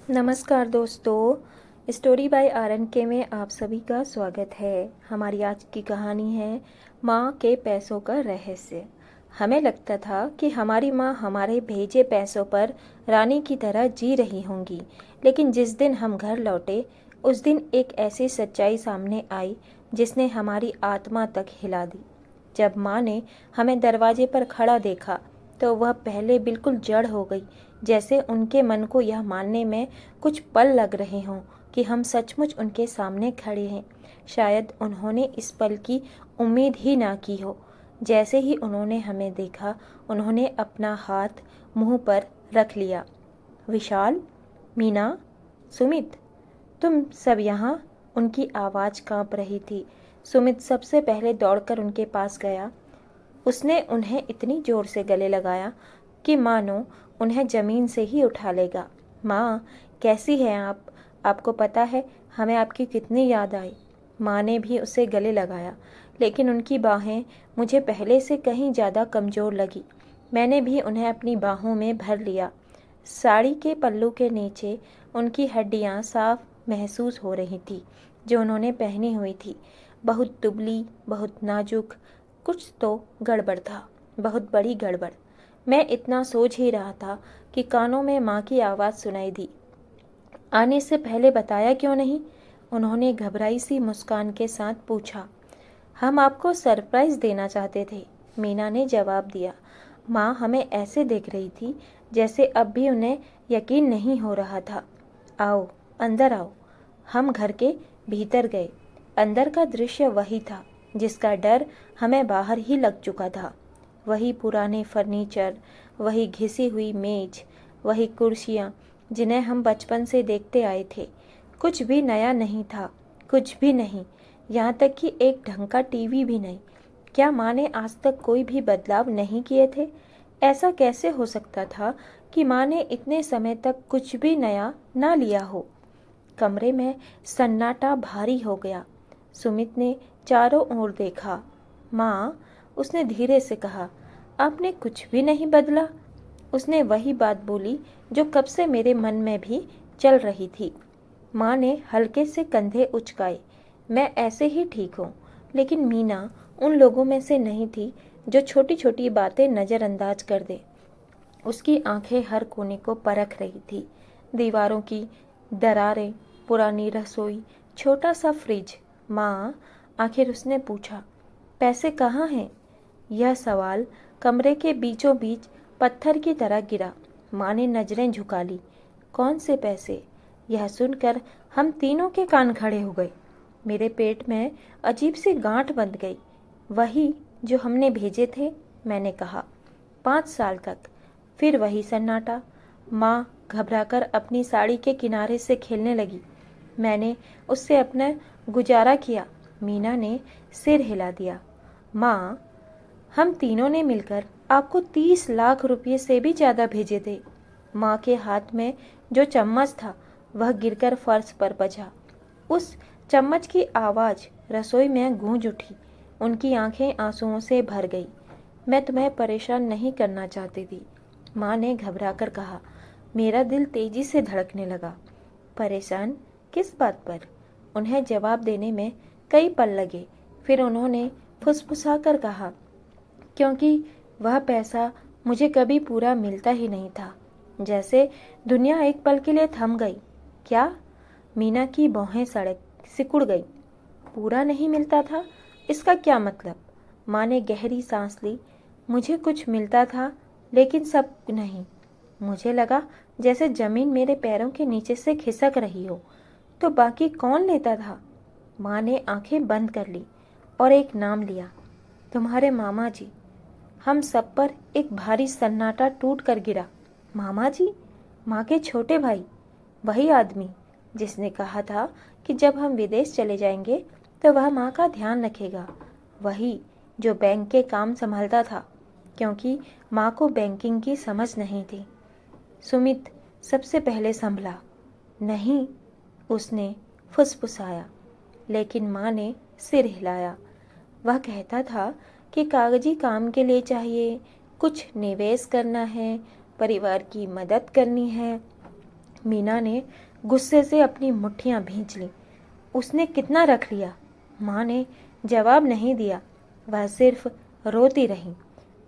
नमस्कार दोस्तों, story by RNK में आप सभी का स्वागत है। हमारी आज की कहानी है माँ के पैसों का रहस्य। हमें लगता था कि हमारी माँ हमारे भेजे पैसों पर रानी की तरह जी रही होंगी, लेकिन जिस दिन हम घर लौटे उस दिन एक ऐसी सच्चाई सामने आई जिसने हमारी आत्मा तक हिला दी। जब माँ ने हमें दरवाजे पर खड़ा देखा तो वह पहले बिल्कुल जड़ हो गई, जैसे उनके मन को यह मानने में कुछ पल लग रहे हों कि हम सचमुच उनके सामने खड़े हैं। शायद उन्होंने इस पल की उम्मीद ही ना की हो। जैसे ही उन्होंने हमें देखा, उन्होंने अपना हाथ मुंह पर रख लिया। विशाल, मीना, सुमित, तुम सब यहाँ? उनकी आवाज़ कांप रही थी। सुमित सबसे पहले दौड़कर उनके पास गया। उसने उन्हें इतनी जोर से गले लगाया कि मानो उन्हें ज़मीन से ही उठा लेगा। माँ, कैसी हैं आप? आपको पता है हमें आपकी कितनी याद आई। माँ ने भी उसे गले लगाया, लेकिन उनकी बाहें मुझे पहले से कहीं ज़्यादा कमज़ोर लगी। मैंने भी उन्हें अपनी बाहों में भर लिया। साड़ी के पल्लू के नीचे उनकी हड्डियाँ साफ महसूस हो रही थी, जो उन्होंने पहनी हुई थी। बहुत दुबली, बहुत नाजुक। कुछ तो गड़बड़ था, बहुत बड़ी गड़बड़। मैं इतना सोच ही रहा था कि कानों में माँ की आवाज़ सुनाई दी। आने से पहले बताया क्यों नहीं? उन्होंने घबराई सी मुस्कान के साथ पूछा। हम आपको सरप्राइज़ देना चाहते थे, मीना ने जवाब दिया। माँ हमें ऐसे देख रही थी जैसे अब भी उन्हें यकीन नहीं हो रहा था। आओ, अंदर आओ। हम घर के भीतर गए। अंदर का दृश्य वही था जिसका डर हमें बाहर ही लग चुका था। वही पुराने फर्नीचर, वही घिसी हुई मेज, वही कुर्सियाँ जिन्हें हम बचपन से देखते आए थे। कुछ भी नया नहीं था, कुछ भी नहीं। यहाँ तक कि एक ढंग का टीवी भी नहीं। क्या माँ ने आज तक कोई भी बदलाव नहीं किए थे? ऐसा कैसे हो सकता था कि माँ ने इतने समय तक कुछ भी नया ना लिया हो? कमरे में सन्नाटा भारी हो गया। सुमित ने चारों ओर देखा। माँ, उसने धीरे से कहा, आपने कुछ भी नहीं बदला। उसने वही बात बोली जो कब से मेरे मन में भी चल रही थी। माँ ने हल्के से कंधे उचकाए। मैं ऐसे ही ठीक हूँ, लेकिन मीना उन लोगों में से नहीं थी जो छोटी छोटी बातें नज़रअंदाज कर दे। उसकी आंखें हर कोने को परख रही थी। दीवारों की दरारें, पुरानी रसोई, छोटा सा फ्रिज। माँ, आखिर उसने पूछा, पैसे कहाँ हैं? यह सवाल कमरे के बीचों बीच पत्थर की तरह गिरा। माँ ने नजरें झुका ली। कौन से पैसे? यह सुनकर हम तीनों के कान खड़े हो गए। मेरे पेट में अजीब सी गांठ बंध गई। वही जो हमने भेजे थे, मैंने कहा। 5 साल तक। फिर वही सन्नाटा। माँ घबराकर अपनी साड़ी के किनारे से खेलने लगी। मैंने उससे अपना गुजारा किया। मीना ने सिर हिला दिया। माँ, हम तीनों ने मिलकर आपको 30 लाख रुपये से भी ज़्यादा भेजे थे। माँ के हाथ में जो चम्मच था वह गिरकर फर्श पर बजा। उस चम्मच की आवाज़ रसोई में गूंज उठी। उनकी आंखें आंसुओं से भर गई। मैं तुम्हें परेशान नहीं करना चाहती थी, माँ ने घबराकर कहा। मेरा दिल तेजी से धड़कने लगा। परेशान किस बात पर? उन्हें जवाब देने में कई पल लगे। फिर उन्होंने फुसफुसाकर कहा, क्योंकि वह पैसा मुझे कभी पूरा मिलता ही नहीं था। जैसे दुनिया एक पल के लिए थम गई। क्या? मीना की भौहें सड़क सिकुड़ गई। पूरा नहीं मिलता था? इसका क्या मतलब? माँ ने गहरी सांस ली। मुझे कुछ मिलता था, लेकिन सब नहीं। मुझे लगा जैसे जमीन मेरे पैरों के नीचे से खिसक रही हो। तो बाकी कौन लेता था? माँ ने आंखें बंद कर ली और एक नाम लिया, तुम्हारे मामा जी। हम सब पर एक भारी सन्नाटा टूट कर गिरा। मामा जी? माँ के छोटे भाई? वही आदमी जिसने कहा था कि जब हम विदेश चले जाएंगे तो वह माँ का ध्यान रखेगा। वही जो बैंक के काम संभालता था, क्योंकि माँ को बैंकिंग की समझ नहीं थी। सुमित सबसे पहले संभला। नहीं, उसने फुसफुसाया, लेकिन माँ ने सिर हिलाया। वह कहता था कि कागजी काम के लिए चाहिए, कुछ निवेश करना है, परिवार की मदद करनी है। मीना ने गुस्से से अपनी मुट्ठियां भींच लीं। उसने कितना रख लिया? माँ ने जवाब नहीं दिया, वह सिर्फ रोती रही।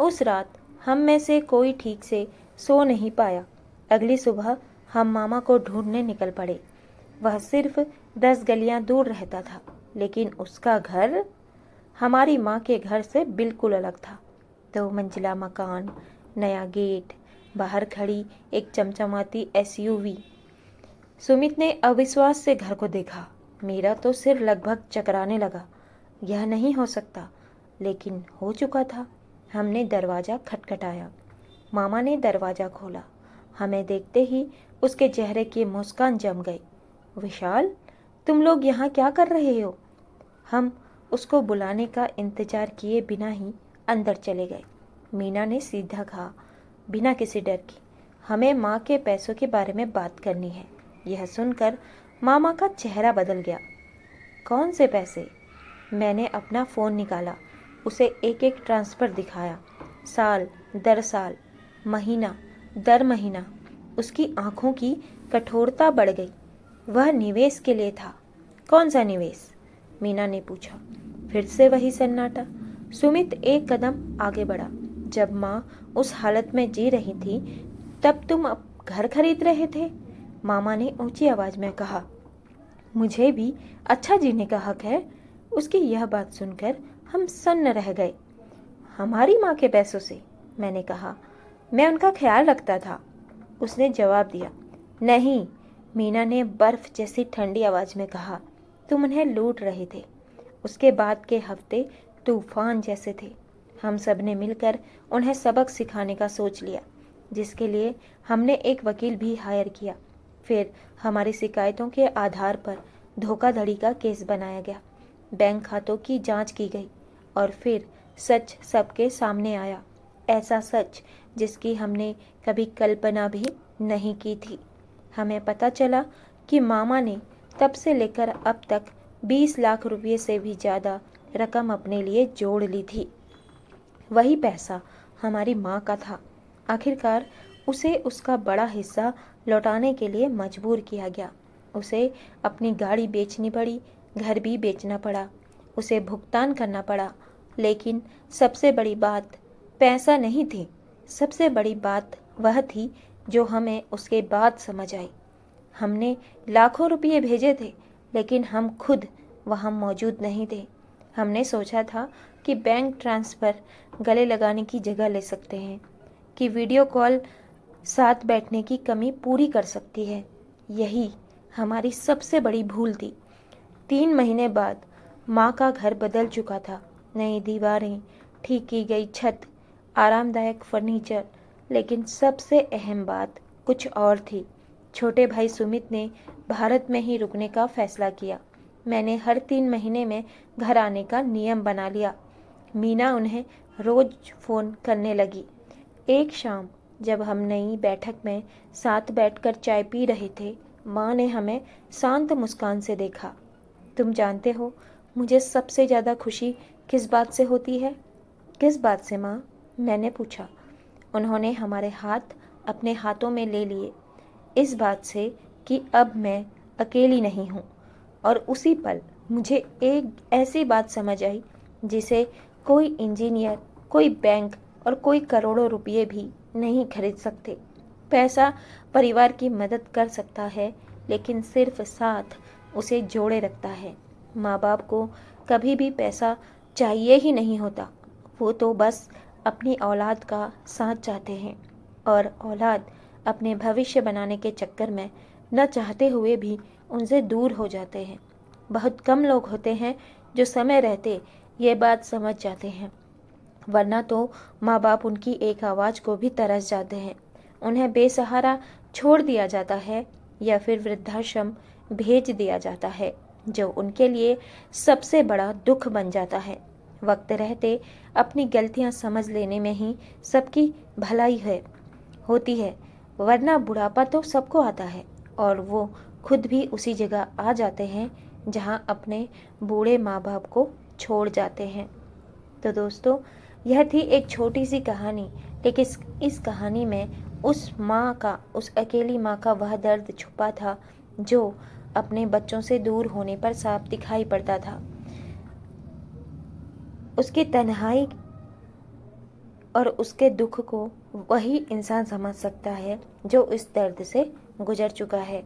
उस रात हम में से कोई ठीक से सो नहीं पाया। अगली सुबह हम मामा को ढूंढने निकल पड़े। वह सिर्फ 10 गलियां दूर रहता था, लेकिन उसका घर हमारी माँ के घर से बिल्कुल अलग था। 2 मंजिला मकान, नया गेट, बाहर खड़ी एक चमचमाती SUV। सुमित ने अविश्वास से घर को देखा। मेरा तो सिर लगभग चकराने लगा। यह नहीं हो सकता, लेकिन हो चुका था। हमने दरवाज़ा खटखटाया। मामा ने दरवाज़ा खोला। हमें देखते ही उसके चेहरे की मुस्कान जम गई। विशाल, तुम लोग यहाँ क्या कर रहे हो? हम उसको बुलाने का इंतजार किए बिना ही अंदर चले गए। मीना ने सीधा कहा, बिना किसी डर की, हमें माँ के पैसों के बारे में बात करनी है। यह सुनकर मामा का चेहरा बदल गया। कौन से पैसे? मैंने अपना फ़ोन निकाला, उसे एक एक ट्रांसफ़र दिखाया। साल दर साल, महीना दर महीना। उसकी आंखों की कठोरता बढ़ गई। वह निवेश के लिए था। कौन सा निवेश? मीना ने पूछा। फिर से वही सन्नाटा। सुमित एक कदम आगे बढ़ा। जब माँ उस हालत में जी रही थी, तब तुम अब घर खरीद रहे थे? मामा ने ऊंची आवाज में कहा। मुझे भी अच्छा जीने का हक है। उसकी यह बात सुनकर हम सन्न रह गए। हमारी माँ के पैसों से? मैंने कहा। मैं उनका ख्याल रखता था, उसने जवाब दिया। नहीं, मीना ने बर्फ जैसी ठंडी आवाज में कहा। तुम उन्हें लूट रहे थे। उसके बाद के हफ्ते तूफान जैसे थे। हम सब ने मिलकर उन्हें सबक सिखाने का सोच लिया, जिसके लिए हमने एक वकील भी हायर किया। फिर हमारी शिकायतों के आधार पर धोखाधड़ी का केस बनाया गया। बैंक खातों की जांच की गई और फिर सच सबके सामने आया। ऐसा सच जिसकी हमने कभी कल्पना भी नहीं की थी। हमें पता चला कि मामा ने तब से लेकर अब तक 20 लाख रुपये से भी ज़्यादा रकम अपने लिए जोड़ ली थी। वही पैसा हमारी माँ का था। आखिरकार उसे उसका बड़ा हिस्सा लौटाने के लिए मजबूर किया गया। उसे अपनी गाड़ी बेचनी पड़ी, घर भी बेचना पड़ा, उसे भुगतान करना पड़ा। लेकिन सबसे बड़ी बात पैसा नहीं थी। सबसे बड़ी बात वह थी जो हमें उसके बाद समझ आई। हमने लाखों रुपये भेजे थे, लेकिन हम खुद वहाँ मौजूद नहीं थे। हमने सोचा था कि बैंक ट्रांसफ़र गले लगाने की जगह ले सकते हैं, कि वीडियो कॉल साथ बैठने की कमी पूरी कर सकती है। यही हमारी सबसे बड़ी भूल थी। 3 महीने बाद माँ का घर बदल चुका था। नई दीवारें, ठीक की गई छत, आरामदायक फर्नीचर, लेकिन सबसे अहम बात कुछ और थी। छोटे भाई सुमित ने भारत में ही रुकने का फैसला किया। मैंने हर 3 महीने में घर आने का नियम बना लिया। मीना उन्हें रोज फ़ोन करने लगी। एक शाम जब हम नई बैठक में साथ बैठकर चाय पी रहे थे, माँ ने हमें शांत मुस्कान से देखा। तुम जानते हो, मुझे सबसे ज़्यादा खुशी किस बात से होती है? किस बात से माँ? मैंने पूछा। उन्होंने हमारे हाथ अपने हाथों में ले लिए। इस बात से कि अब मैं अकेली नहीं हूँ। और उसी पल मुझे एक ऐसी बात समझ आई जिसे कोई इंजीनियर, कोई बैंक और कोई करोड़ों रुपये भी नहीं खरीद सकते। पैसा परिवार की मदद कर सकता है, लेकिन सिर्फ साथ उसे जोड़े रखता है। माँ बाप को कभी भी पैसा चाहिए ही नहीं होता। वो तो बस अपनी औलाद का साथ चाहते हैं, और औलाद अपने भविष्य बनाने के चक्कर में न चाहते हुए भी उनसे दूर हो जाते हैं। बहुत कम लोग होते हैं जो समय रहते ये बात समझ जाते हैं, वरना तो माँ बाप उनकी एक आवाज़ को भी तरस जाते हैं। उन्हें बेसहारा छोड़ दिया जाता है या फिर वृद्धाश्रम भेज दिया जाता है, जो उनके लिए सबसे बड़ा दुख बन जाता है। वक्त रहते अपनी गलतियाँ समझ लेने में ही सबकी भलाई होती है, वरना बुढ़ापा तो सबको आता है और वो खुद भी उसी जगह आ जाते हैं जहाँ अपने बूढ़े माँ बाप को छोड़ जाते हैं। तो दोस्तों, यह थी एक छोटी सी कहानी, लेकिन इस कहानी में उस माँ का, उस अकेली माँ का वह दर्द छुपा था जो अपने बच्चों से दूर होने पर साफ दिखाई पड़ता था। उसकी तन्हाई और उसके दुख को वही इंसान समझ सकता है जो इस दर्द से गुजर चुका है।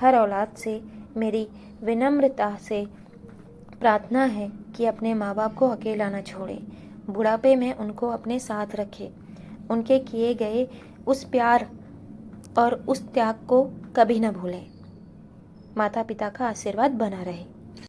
हर औलाद से मेरी विनम्रता से प्रार्थना है कि अपने माँ बाप को अकेला न छोड़े, बुढ़ापे में उनको अपने साथ रखे, उनके किए गए उस प्यार और उस त्याग को कभी न भूलें। माता पिता का आशीर्वाद बना रहे।